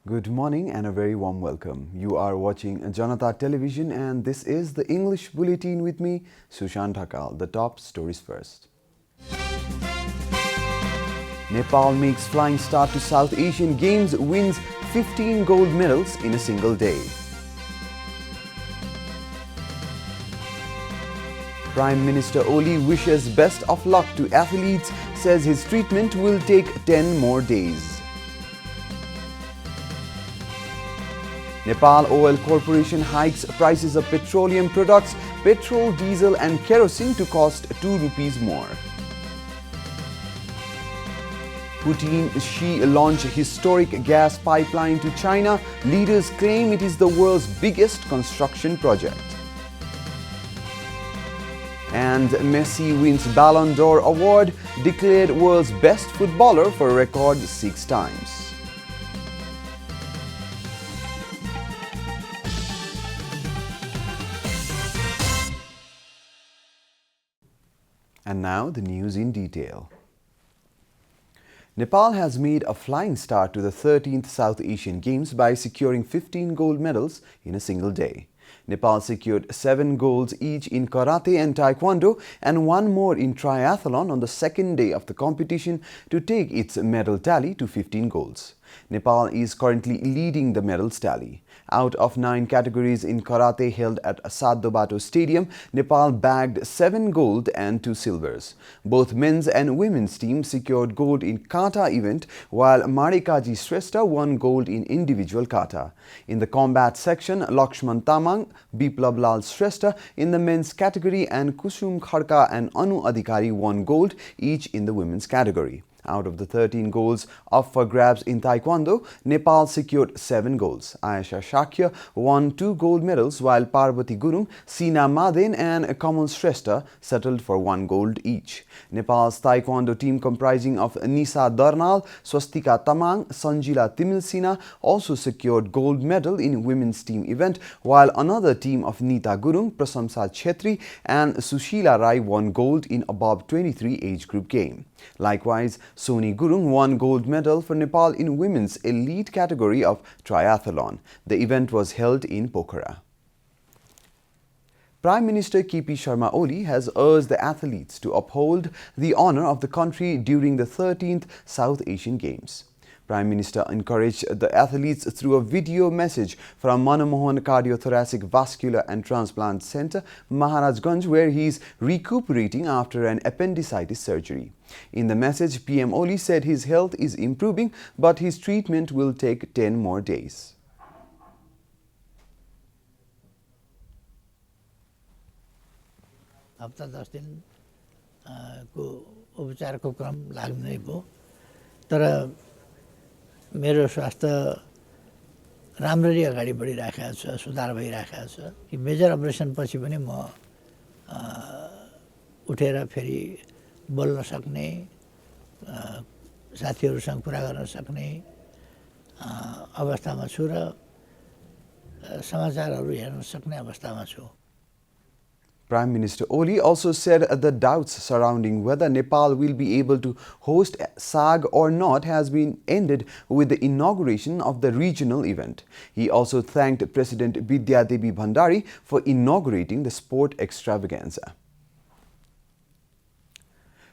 Good morning and a very warm welcome. You are watching JanataTelevision and this is the English Bulletin with me, Sushant Dhakal. The top stories first. Nepal makes flying start to South Asian Games, wins 15 gold medals in a single day. Prime Minister Oli wishes best of luck to athletes, says his treatment will take 10 more days. Nepal Oil Corporation hikes prices of petroleum products, petrol, diesel and kerosene to cost 2 rupees more. Putin-Xi launch historic gas pipeline to China. Leaders claim it is the world's biggest construction project. And Messi wins Ballon d'Or award, declared world's best footballer for a record 6 times. And now the news in detail. Nepal has made a flying start to the 13th South Asian Games by securing 15 gold medals in a single day. Nepal secured 7 golds each in karate and taekwondo and 1 more in triathlon on the second day of the competition to take its medal tally to 15 golds. Nepal is currently leading the medals tally. Out of 9 categories in karate held at Saddobato Stadium, Nepal bagged 7 gold and 2 silvers. Both men's and women's teams secured gold in kata event, while Marikaji Shrestha won gold in individual kata. In the combat section, Lakshman Tamang, Biplab Lal Shrestha in the men's category and Kusum Kharka and Anu Adhikari won gold each in the women's category. Out of the 13 golds up for grabs in taekwondo, Nepal secured 7 golds. Ayesha Shakya won 2 gold medals, while Parvati Gurung, Sina Maden and Kamal Shrestha settled for 1 gold each. Nepal's taekwondo team, comprising of Nisa Darnal, Swastika Tamang, Sanjila Timilsina, also secured gold medal in women's team event, while another team of Nita Gurung, Prasamsa Chetri and Sushila Rai won gold in above 23 age group game. Likewise, Soni Gurung won gold medal for Nepal in women's elite category of triathlon. The event was held in Pokhara. Prime Minister KP Sharma Oli has urged the athletes to uphold the honor of the country during the 13th South Asian Games. Prime Minister encouraged the athletes through a video message from Manamohan Cardiothoracic Vascular and Transplant Center, Maharajganj, where he is recuperating after an appendicitis surgery. In the message, PM Oli said his health is improving, but his treatment will take 10 more days. हप्ता 10 दिन को उपचारको क्रम लाग्नै भयो तर मेरो स्वास्थ्य राम्ररी अगाडि बढिराखेको छ सुधार भइराखेको छ कि मेजर अपरेसन पछि पनि म उठेर फेरि बोल्न सक्ने साथीहरुसँग कुरा गर्न सक्ने अवस्थामा छु र समाचारहरु हेर्न सक्ने अवस्थामा छु. Prime Minister Oli also said the doubts surrounding whether Nepal will be able to host SAG or not has been ended with the inauguration of the regional event. He also thanked President Bidya Devi Bhandari for inaugurating the sport extravaganza.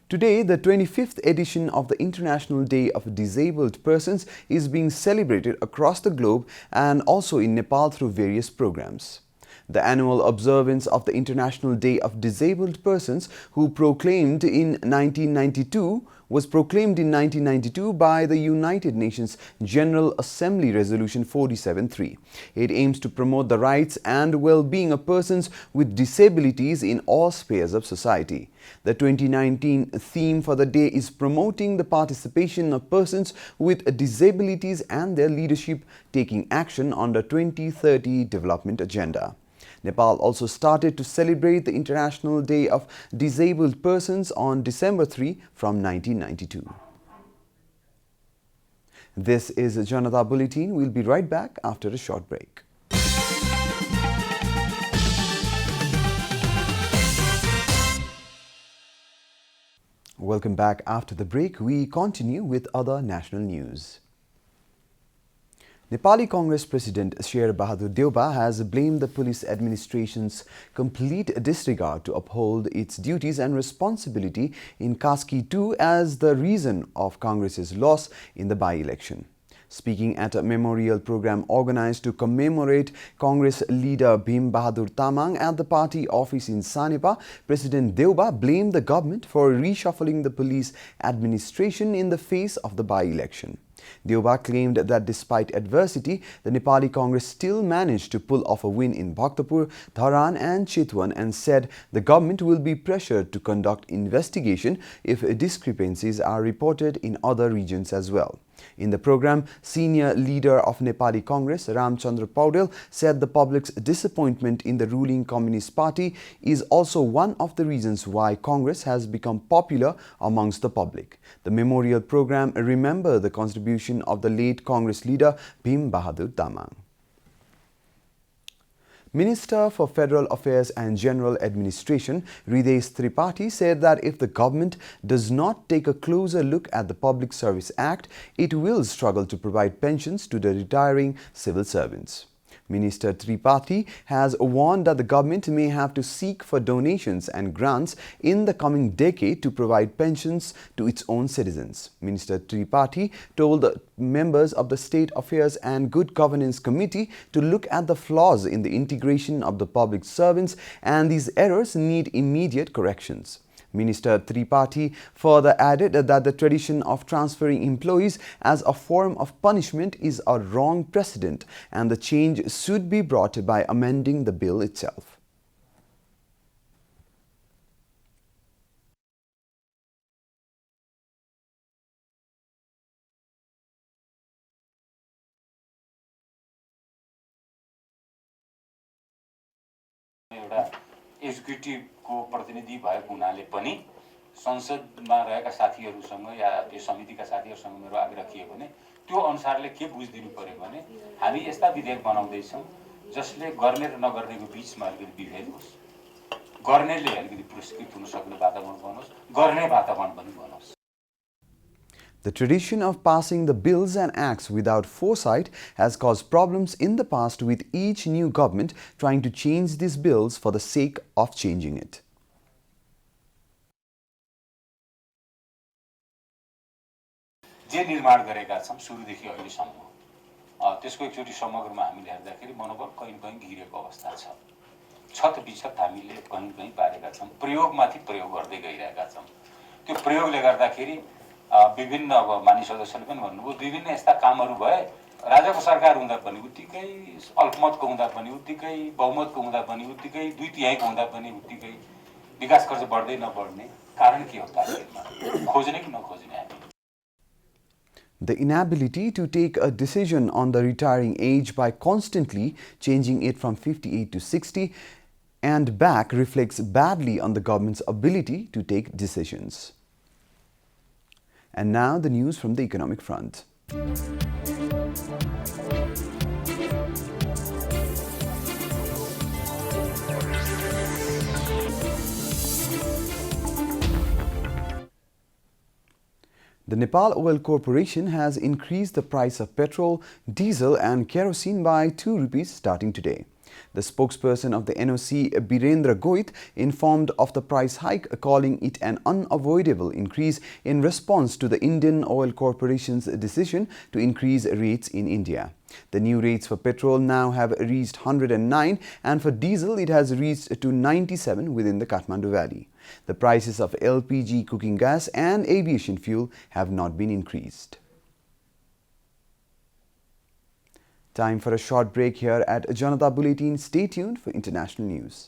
Today, the 25th edition of the International Day of Disabled Persons is being celebrated across the globe and also in Nepal through various programs. The annual observance of the International Day of Disabled Persons was proclaimed in 1992 by the United Nations General Assembly Resolution 473. It aims to promote the rights and well-being of persons with disabilities in all spheres of society. The 2019 theme for the day is promoting the participation of persons with disabilities and their leadership taking action on the 2030 Development Agenda. Nepal also started to celebrate the International Day of Disabled Persons on December 3 from 1992. This is Janata Bulletin. We'll be right back after a short break. Welcome back after the break. We continue with other national news. Nepali Congress President Sher Bahadur Deuba has blamed the police administration's complete disregard to uphold its duties and responsibility in Kaski 2 as the reason of Congress's loss in the by-election. Speaking at a memorial program organized to commemorate Congress leader Bhim Bahadur Tamang at the party office in Sanepa, President Deuba blamed the government for reshuffling the police administration in the face of the by-election. Deuba claimed that despite adversity, the Nepali Congress still managed to pull off a win in Bhaktapur, Dharan and Chitwan and said the government will be pressured to conduct investigation if discrepancies are reported in other regions as well. In the program, senior leader of Nepali Congress, Ramchandra Paudel, said the public's disappointment in the ruling Communist Party is also one of the reasons why Congress has become popular amongst the public. The memorial program remembered the contribution of the late Congress leader Bhim Bahadur Tamang. Minister for Federal Affairs and General Administration, Hridesh Tripathi, said that if the government does not take a closer look at the Public Service Act, it will struggle to provide pensions to the retiring civil servants. Minister Tripathi has warned that the government may have to seek for donations and grants in the coming decade to provide pensions to its own citizens. Minister Tripathi told the members of the State Affairs and Good Governance Committee to look at the flaws in the integration of the public servants, and these errors need immediate corrections. Minister Tripathi further added that the tradition of transferring employees as a form of punishment is a wrong precedent and the change should be brought by amending the bill itself. Executive को प्रतिनिधि भएको हुनाले पनि संसदमा रहेका साथीहरुसँग या यो समितिका साथीहरुसँग मेरो आग्रह के हो भने त्यो अनुसारले के बुझिदिनु पर्यो भने हामी यस्ता विधेयक बनाउँदै छौं जसले गर्ने र नगर्नेको बीचमा अलिकति विभेद होस्, गर्नेले अलिकति पुरस्कृत हुन सक्ने वातावरण बनोस्, गर्ने वातावरण पनि बनोस्. The tradition of passing the bills and acts without foresight has caused problems in the past, with each new government trying to change these bills for the sake of changing it. जे निर्माण गरेका छौं सुरुदेखि अहिलेसम्म त्यसको एकचोटी समग्रमा हामीले हेर्दाखेरि मनोबल कहीं घिरेको अवस्था छ. छत बिछत हामीले कहीं पारेका छौं, प्रयोगमाथि प्रयोग गर्दै गइरहेका छौं. त्यो प्रयोगले गर्दाखेरि विभिन्न अब मानिस सदस्यले पनि भन्नुभयो विभिन्न यस्ता कामहरू भए राजाको सरकार हुँदा पनि उत्तिकै अल्पमतको हुँदा पनि उत्तिकै बहुमतको हुँदा पनि उत्तिकै दुई तिहाईको हुँदा पनि उत्तिकै विकास खर्च बढ्दै नबढ्ने कारण के हो त खोज्ने कि नखोज्ने हामी. The inability to take a decision on the retiring age by constantly changing it from 58 to 60 and back reflects badly on the government's ability to take decisions. And now the news from the economic front. The Nepal Oil Corporation has increased the price of petrol, diesel and kerosene by 2 rupees starting today. The spokesperson of the NOC, Birendra Goit, informed of the price hike, calling it an unavoidable increase in response to the Indian Oil Corporation's decision to increase rates in India. The new rates for petrol now have reached 109 and for diesel it has reached to 97 within the Kathmandu Valley. The prices of LPG cooking gas and aviation fuel have not been increased. Time for a short break here at Janata Bulletin. Stay tuned for international news.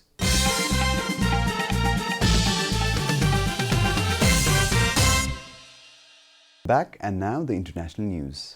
Back and now the international news.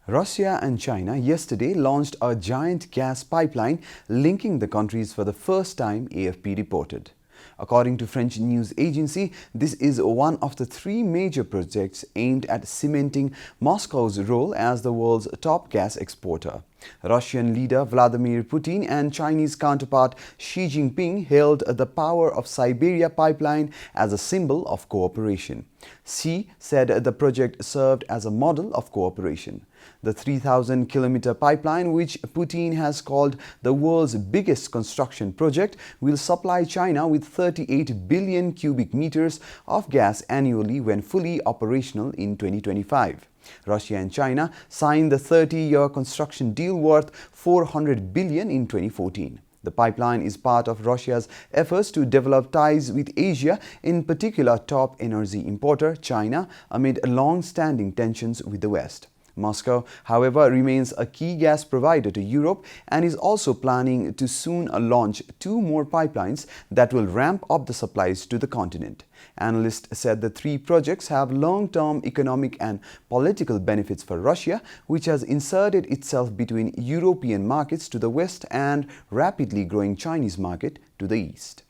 Russia and China yesterday launched a giant gas pipeline linking the countries for the first time, AFP reported. According to French news agency, this is one of the 3 major projects aimed at cementing Moscow's role as the world's top gas exporter. Russian leader Vladimir Putin and Chinese counterpart Xi Jinping hailed the Power of Siberia pipeline as a symbol of cooperation. Xi said the project served as a model of cooperation. The 3,000-kilometer pipeline, which Putin has called the world's biggest construction project, will supply China with 38 billion cubic meters of gas annually when fully operational in 2025. Russia and China signed the 30-year construction deal worth 400 billion in 2014. The pipeline is part of Russia's efforts to develop ties with Asia, in particular top energy importer China, amid long-standing tensions with the West. Moscow, however, remains a key gas provider to Europe and is also planning to soon launch 2 more pipelines that will ramp up the supplies to the continent. Analysts said the 3 projects have long-term economic and political benefits for Russia, which has inserted itself between European markets to the west and rapidly growing Chinese market to the east.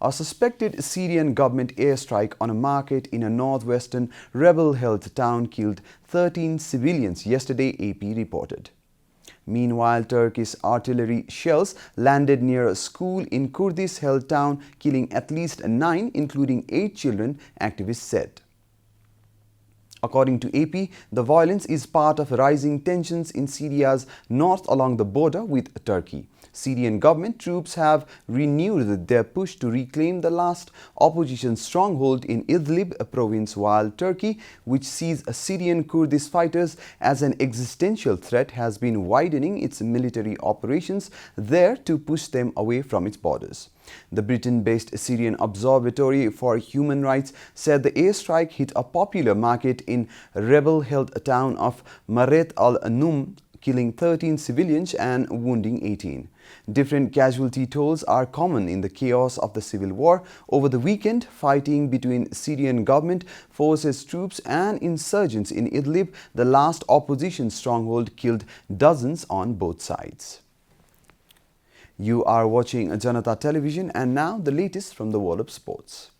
A suspected Syrian government airstrike on a market in a northwestern rebel-held town killed 13 civilians yesterday, AP reported. Meanwhile, Turkish artillery shells landed near a school in Kurdish-held town, killing at least 9, including 8 children, activists said. According to AP, the violence is part of rising tensions in Syria's north along the border with Turkey. Syrian government troops have renewed their push to reclaim the last opposition stronghold in Idlib province, while Turkey, which sees Syrian Kurdish fighters as an existential threat, has been widening its military operations there to push them away from its borders. The Britain-based Syrian Observatory for Human Rights said the airstrike hit a popular market in rebel-held town of Maret al-Num, killing 13 civilians and wounding 18. Different casualty tolls are common in the chaos of the civil war. Over the weekend, fighting between Syrian government forces troops and insurgents in Idlib, the last opposition stronghold, killed dozens on both sides. You are watching Janata Television, and now the latest from the world of sports.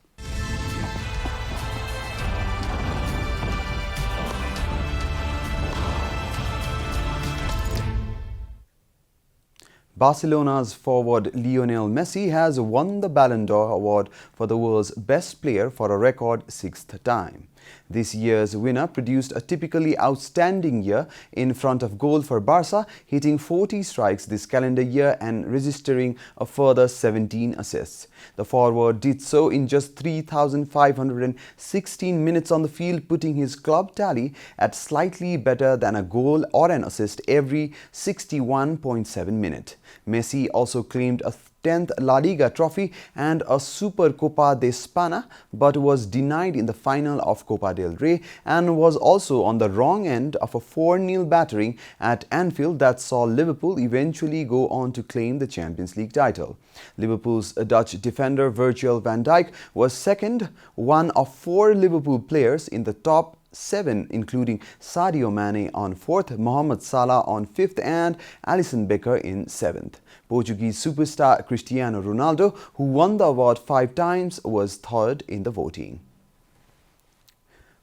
Barcelona's forward Lionel Messi has won the Ballon d'Or award for the world's best player for a record 6th time. This year's winner produced a typically outstanding year in front of goal for Barca, hitting 40 strikes this calendar year and registering a further 17 assists. The forward did so in just 3,516 minutes on the field, putting his club tally at slightly better than a goal or an assist every 61.7 minutes. Messi also claimed a 10th La Liga trophy and a Supercopa de España, but was denied in the final of Copa del Rey and was also on the wrong end of a 4-0 battering at Anfield that saw Liverpool eventually go on to claim the Champions League title. Liverpool's Dutch defender Virgil van Dijk was second, one of 4 Liverpool players in the top 7, including Sadio Mane on 4th, Mohamed Salah on 5th and Alisson Becker in 7th. Portuguese superstar Cristiano Ronaldo, who won the award 5 times, was third in the voting.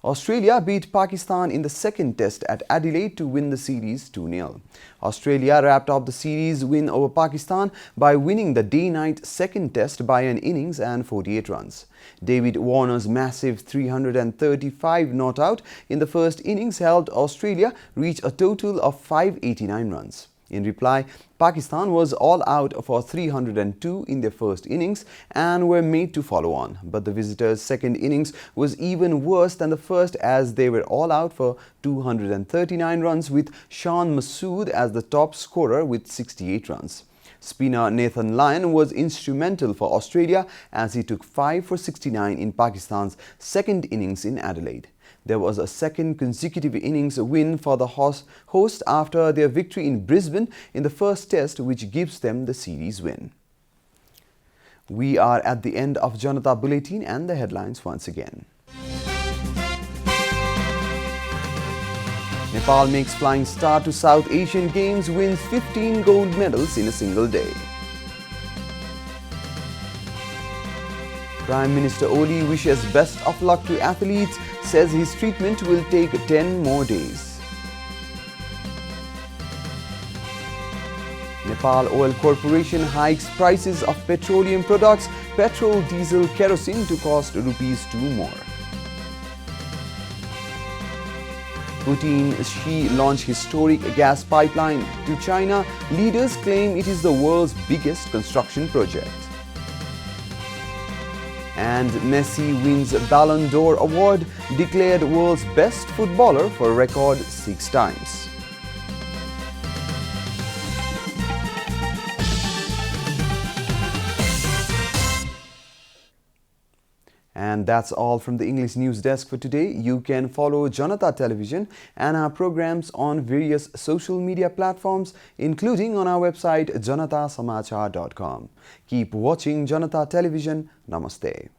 Australia beat Pakistan in the second test at Adelaide to win the series 2-0. Australia wrapped up the series win over Pakistan by winning the day-night second test by an innings and 48 runs. David Warner's massive 335 not out in the first innings helped Australia reach a total of 589 runs. In reply, Pakistan was all out for 302 in their first innings and were made to follow on. But the visitors' second innings was even worse than the first, as they were all out for 239 runs, with Shan Masood as the top scorer with 68 runs. Spinner Nathan Lyon was instrumental for Australia as he took 5 for 69 in Pakistan's second innings in Adelaide. There was a second consecutive innings win for the host after their victory in Brisbane in the first test, which gives them the series win. We are at the end of Janata Bulletin and the headlines once again. Nepal makes flying start to South Asian Games, wins 15 gold medals in a single day. Prime Minister Oli wishes best of luck to athletes, says his treatment will take 10 more days. Nepal Oil Corporation hikes prices of petroleum products, petrol, diesel, kerosene to cost ₹2 more. Putin Xi launched historic gas pipeline to China. Leaders claim it is the world's biggest construction project. And Messi wins Ballon d'Or award, declared world's best footballer for a record 6 times. And that's all from the English News Desk for today. You can follow Janata Television and our programs on various social media platforms, including on our website janatasamachar.com. Keep watching Janata Television. Namaste.